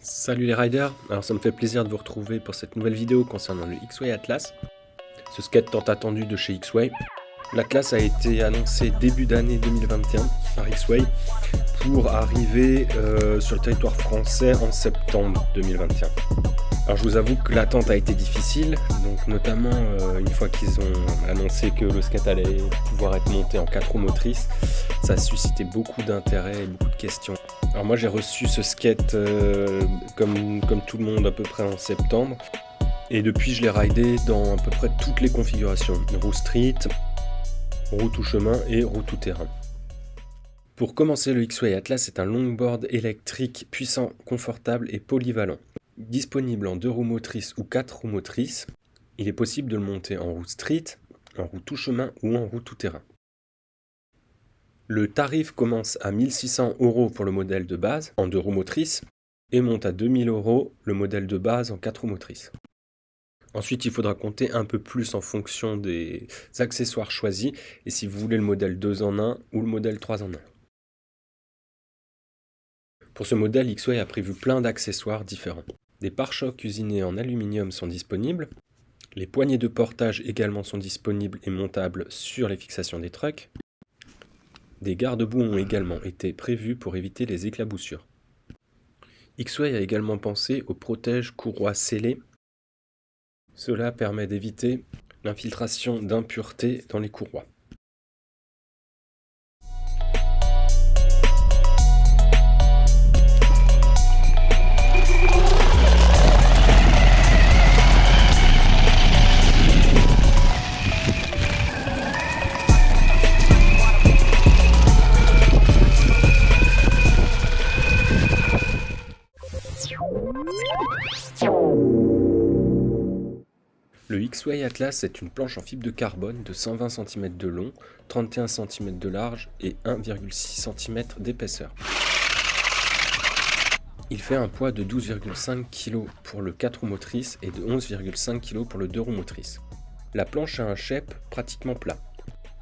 Salut les riders, alors ça me fait plaisir de vous retrouver pour cette nouvelle vidéo concernant le X-Way Atlas, ce skate tant attendu de chez X-Way. L'Atlas a été annoncé début d'année 2021 par X-Way pour arriver sur le territoire français en septembre 2021. Alors je vous avoue que l'attente a été difficile, donc notamment une fois qu'ils ont annoncé que le skate allait pouvoir être monté en 4 roues motrices, ça a suscité beaucoup d'intérêt et beaucoup de questions. Alors moi j'ai reçu ce skate comme tout le monde à peu près en septembre, et depuis je l'ai ridé dans à peu près toutes les configurations, roue street, roue tout chemin et roue tout terrain. Pour commencer, le X-Way Atlas est un longboard électrique puissant, confortable et polyvalent. Disponible en 2 roues motrices ou 4 roues motrices, il est possible de le monter en roue street, en roue tout chemin ou en roue tout terrain. Le tarif commence à 1 600 € pour le modèle de base en 2 roues motrices et monte à 2 000 € le modèle de base en 4 roues motrices. Ensuite, il faudra compter un peu plus en fonction des accessoires choisis et si vous voulez le modèle 2 en 1 ou le modèle 3 en 1. Pour ce modèle, X-Way a prévu plein d'accessoires différents. Des pare-chocs usinés en aluminium sont disponibles. Les poignées de portage également sont disponibles et montables sur les fixations des trucks. Des garde-boue ont également été prévus pour éviter les éclaboussures. X-Way a également pensé au protège courroie scellé. Cela permet d'éviter l'infiltration d'impuretés dans les courroies. Le X-Way Atlas est une planche en fibre de carbone de 120 cm de long, 31 cm de large et 1,6 cm d'épaisseur. Il fait un poids de 12,5 kg pour le 4 roues motrices et de 11,5 kg pour le 2 roues motrices. La planche a un shape pratiquement plat.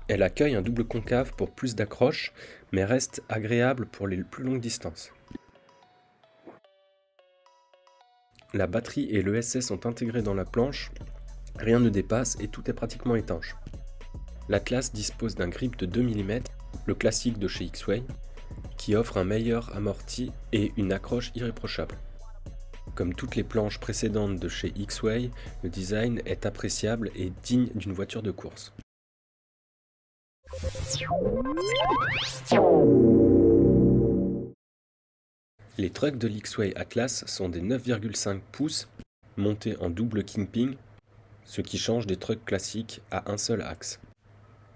Elle accueille un double concave pour plus d'accroche, mais reste agréable pour les plus longues distances. La batterie et l'ESC sont intégrés dans la planche. Rien ne dépasse et tout est pratiquement étanche. L'Atlas dispose d'un grip de 2 mm, le classique de chez X-Way, qui offre un meilleur amorti et une accroche irréprochable. Comme toutes les planches précédentes de chez X-Way, le design est appréciable et digne d'une voiture de course. Les trucks de l'X-Way Atlas sont des 9,5 pouces montés en double kingpin, ce qui change des trucks classiques à un seul axe.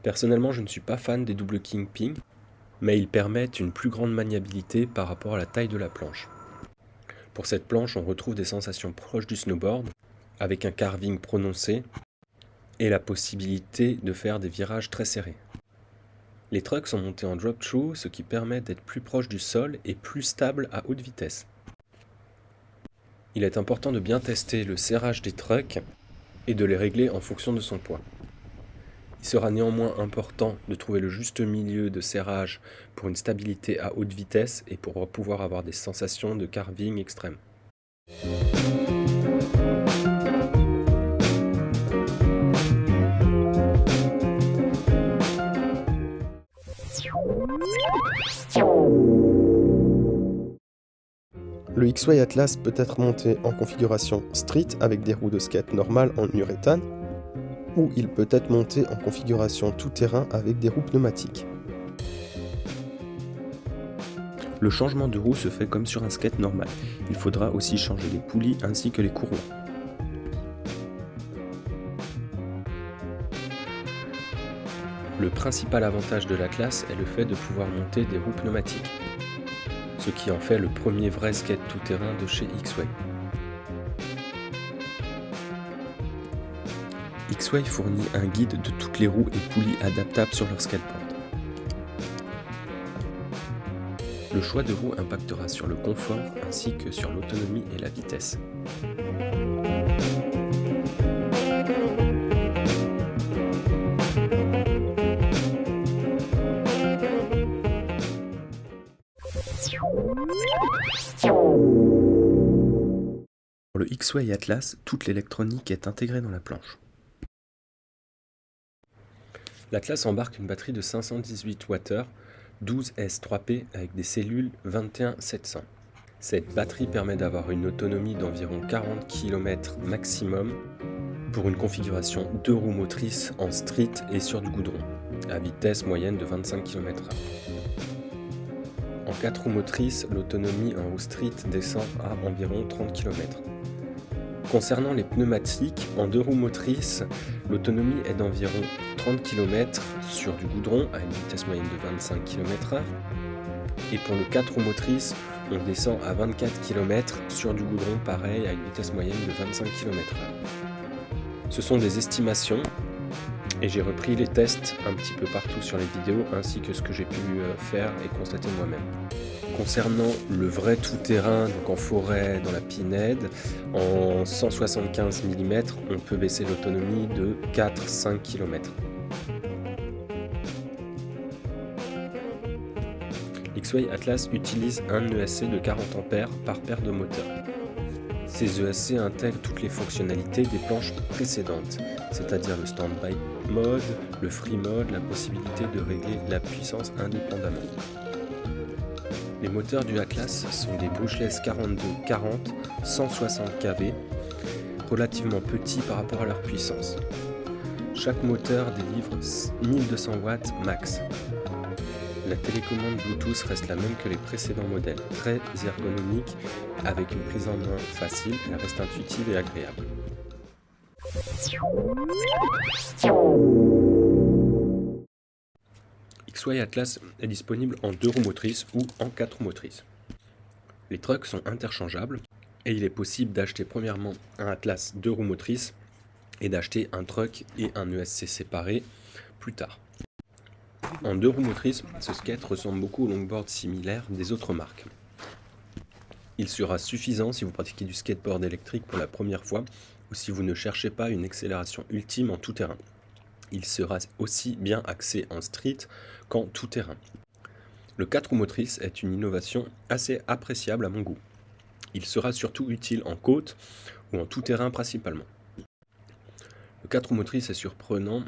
Personnellement, je ne suis pas fan des doubles kingpin, mais ils permettent une plus grande maniabilité par rapport à la taille de la planche. Pour cette planche, on retrouve des sensations proches du snowboard, avec un carving prononcé et la possibilité de faire des virages très serrés. Les trucks sont montés en drop-through, ce qui permet d'être plus proche du sol et plus stable à haute vitesse. Il est important de bien tester le serrage des trucks et de les régler en fonction de son poids. Il sera néanmoins important de trouver le juste milieu de serrage pour une stabilité à haute vitesse et pour pouvoir avoir des sensations de carving extrême. Le X-Way Atlas peut être monté en configuration street avec des roues de skate normales en uréthane, ou il peut être monté en configuration tout-terrain avec des roues pneumatiques. Le changement de roue se fait comme sur un skate normal. Il faudra aussi changer les poulies ainsi que les courroies. Le principal avantage de l'Atlas est le fait de pouvoir monter des roues pneumatiques, ce qui en fait le premier vrai skate tout-terrain de chez X-Way. X-Way fournit un guide de toutes les roues et poulies adaptables sur leur skateboard. Le choix de roues impactera sur le confort ainsi que sur l'autonomie et la vitesse. Pour le X-Way Atlas, toute l'électronique est intégrée dans la planche. L'Atlas embarque une batterie de 518 Wh, 12S3P avec des cellules 21700. Cette batterie permet d'avoir une autonomie d'environ 40 km maximum pour une configuration 2 roues motrices en street et sur du goudron, à vitesse moyenne de 25 km/h. En 4 roues motrices, l'autonomie en roue street descend à environ 30 km. Concernant les pneumatiques, en 2 roues motrices, l'autonomie est d'environ 30 km sur du goudron à une vitesse moyenne de 25 km/h. Et pour le 4 roues motrices, on descend à 24 km sur du goudron pareil à une vitesse moyenne de 25 km/h. Ce sont des estimations et j'ai repris les tests un petit peu partout sur les vidéos ainsi que ce que j'ai pu faire et constater moi-même. Concernant le vrai tout-terrain, donc en forêt, dans la Pinède, en 175 mm, on peut baisser l'autonomie de 4-5 km. X-Way Atlas utilise un ESC de 40 A par paire de moteurs. Ces ESC intègrent toutes les fonctionnalités des planches précédentes, c'est-à-dire le stand-by mode, le free mode, la possibilité de régler la puissance indépendamment. Les moteurs du Atlas sont des Brushless 4240 160 kV, relativement petits par rapport à leur puissance. Chaque moteur délivre 1200 watts max. La télécommande Bluetooth reste la même que les précédents modèles, très ergonomique, avec une prise en main facile, elle reste intuitive et agréable. X-Way Atlas est disponible en 2 roues motrices ou en 4 roues motrices. Les trucks sont interchangeables et il est possible d'acheter premièrement un Atlas 2 roues motrices et d'acheter un truck et un ESC séparé plus tard. En 2 roues motrices, ce skate ressemble beaucoup au longboard similaire des autres marques. Il sera suffisant si vous pratiquez du skateboard électrique pour la première fois ou si vous ne cherchez pas une accélération ultime en tout terrain. Il sera aussi bien axé en street qu'en tout terrain. Le 4 roues motrices est une innovation assez appréciable à mon goût. Il sera surtout utile en côte ou en tout terrain principalement. Le 4 roues motrices est surprenant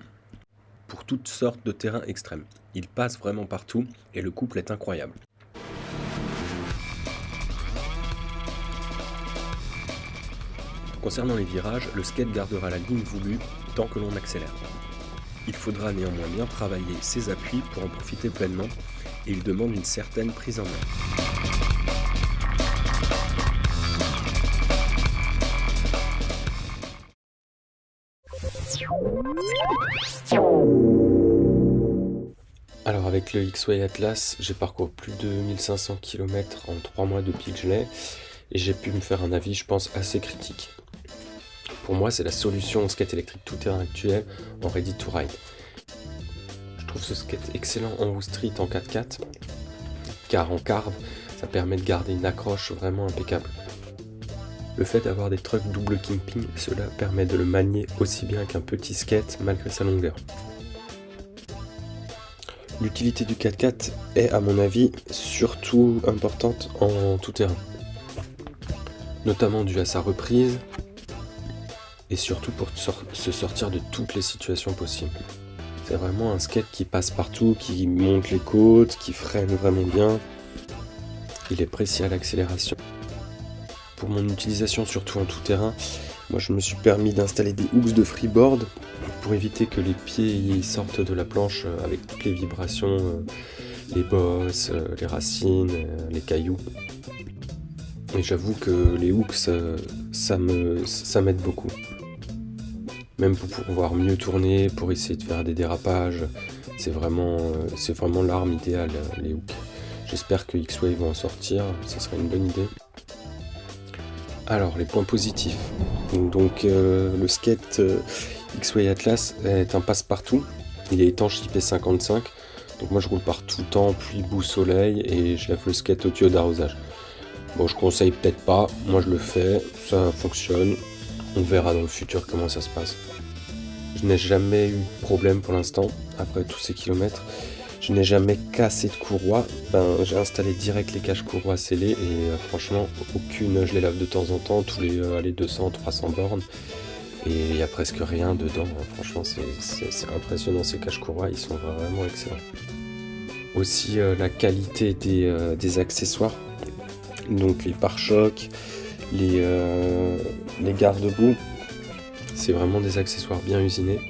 pour toutes sortes de terrains extrêmes. Il passe vraiment partout et le couple est incroyable. Concernant les virages, le skate gardera la ligne voulue tant que l'on accélère. Il faudra néanmoins bien travailler ses appuis pour en profiter pleinement et il demande une certaine prise en main. Alors avec le X-Way Atlas, j'ai parcouru plus de 1500 km en 3 mois depuis que je l'ai et j'ai pu me faire un avis, je pense, assez critique. Pour moi, c'est la solution au skate électrique tout-terrain actuel en ready to ride. Je trouve ce skate excellent en roue street en 4x4, car en carve, ça permet de garder une accroche vraiment impeccable. Le fait d'avoir des trucks double kimping, cela permet de le manier aussi bien qu'un petit skate malgré sa longueur. L'utilité du 4x4 est, à mon avis, surtout importante en tout terrain, notamment dû à sa reprise et surtout pour se sortir de toutes les situations possibles. C'est vraiment un skate qui passe partout, qui monte les côtes, qui freine vraiment bien. Il est précis à l'accélération. Pour mon utilisation, surtout en tout terrain, moi je me suis permis d'installer des hooks de freeboard pour éviter que les pieds sortent de la planche avec toutes les vibrations, les bosses, les racines, les cailloux. Et j'avoue que les hooks, ça m'aide beaucoup. Même pour pouvoir mieux tourner, pour essayer de faire des dérapages, c'est vraiment l'arme idéale, les hooks. J'espère que X-Way vont en sortir, ça serait une bonne idée. Alors, les points positifs. Donc, le skate X-Way Atlas est un passe-partout. Il est étanche IP55. Donc moi, je roule par tout temps, pluie, boue, soleil, et je lève le skate au tuyau d'arrosage. Bon, je conseille peut-être pas. Moi, je le fais. Ça fonctionne. On verra dans le futur comment ça se passe. Je n'ai jamais eu de problème pour l'instant, après tous ces kilomètres. Je n'ai jamais cassé de courroie, ben, j'ai installé direct les caches courroies scellées et franchement aucune, je les lave de temps en temps, tous les 200-300 bornes et il n'y a presque rien dedans, hein. Franchement c'est impressionnant, ces caches courroies, ils sont vraiment excellents. Aussi la qualité des accessoires, donc les pare-chocs, les garde-boue, c'est vraiment des accessoires bien usinés.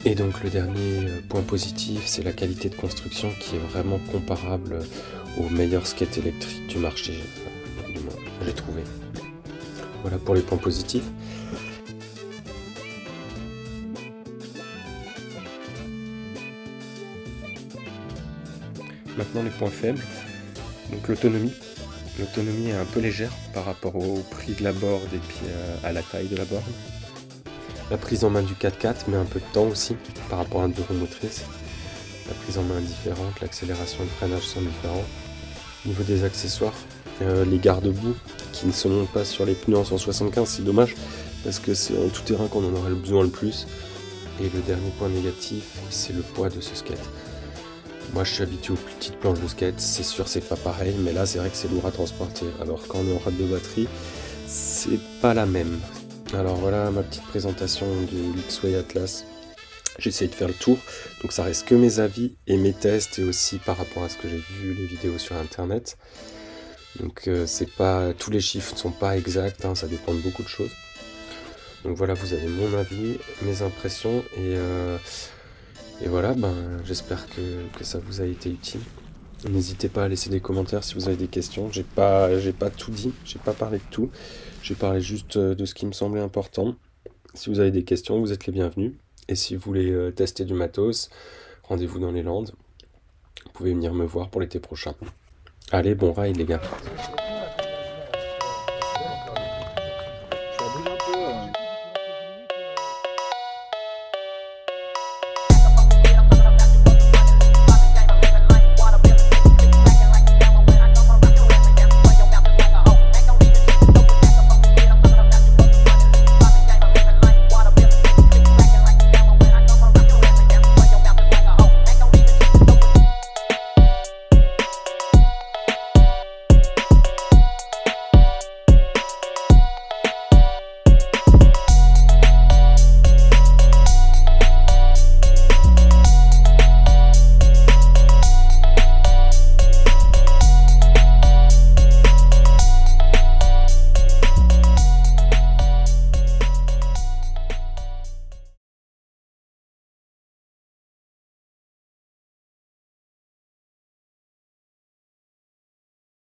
Et donc le dernier point positif, c'est la qualité de construction qui est vraiment comparable aux meilleurs skates électriques du marché, du moins, j'ai trouvé. Voilà pour les points positifs. Maintenant les points faibles, donc l'autonomie. L'autonomie est un peu légère par rapport au prix de la board et puis à la taille de la board. La prise en main du 4x4 met un peu de temps aussi par rapport à une 2 roues motrices. La prise en main est différente, l'accélération et le freinage sont différents. Au niveau des accessoires, les garde-boue qui ne se montent pas sur les pneus en 175, c'est dommage parce que c'est en tout terrain qu'on en aurait le besoin le plus. Et le dernier point négatif, c'est le poids de ce skate. Moi je suis habitué aux plus petites planches de skate, c'est sûr c'est pas pareil, mais là c'est vrai que c'est lourd à transporter. Alors quand on est en rade de batterie, c'est pas la même. Alors voilà ma petite présentation de l'X-Way Atlas. J'ai essayé de faire le tour, donc ça reste que mes avis et mes tests et aussi par rapport à ce que j'ai vu les vidéos sur internet. Donc c'est pas, tous les chiffres ne sont pas exacts, hein, ça dépend de beaucoup de choses. Donc voilà, vous avez mon avis, mes impressions et voilà, ben, j'espère que ça vous a été utile. N'hésitez pas à laisser des commentaires si vous avez des questions. J'ai pas tout dit, j'ai pas parlé de tout. J'ai parlé juste de ce qui me semblait important. Si vous avez des questions, vous êtes les bienvenus. Et si vous voulez tester du matos, rendez-vous dans les Landes. Vous pouvez venir me voir pour l'été prochain. Allez, bon ride les gars.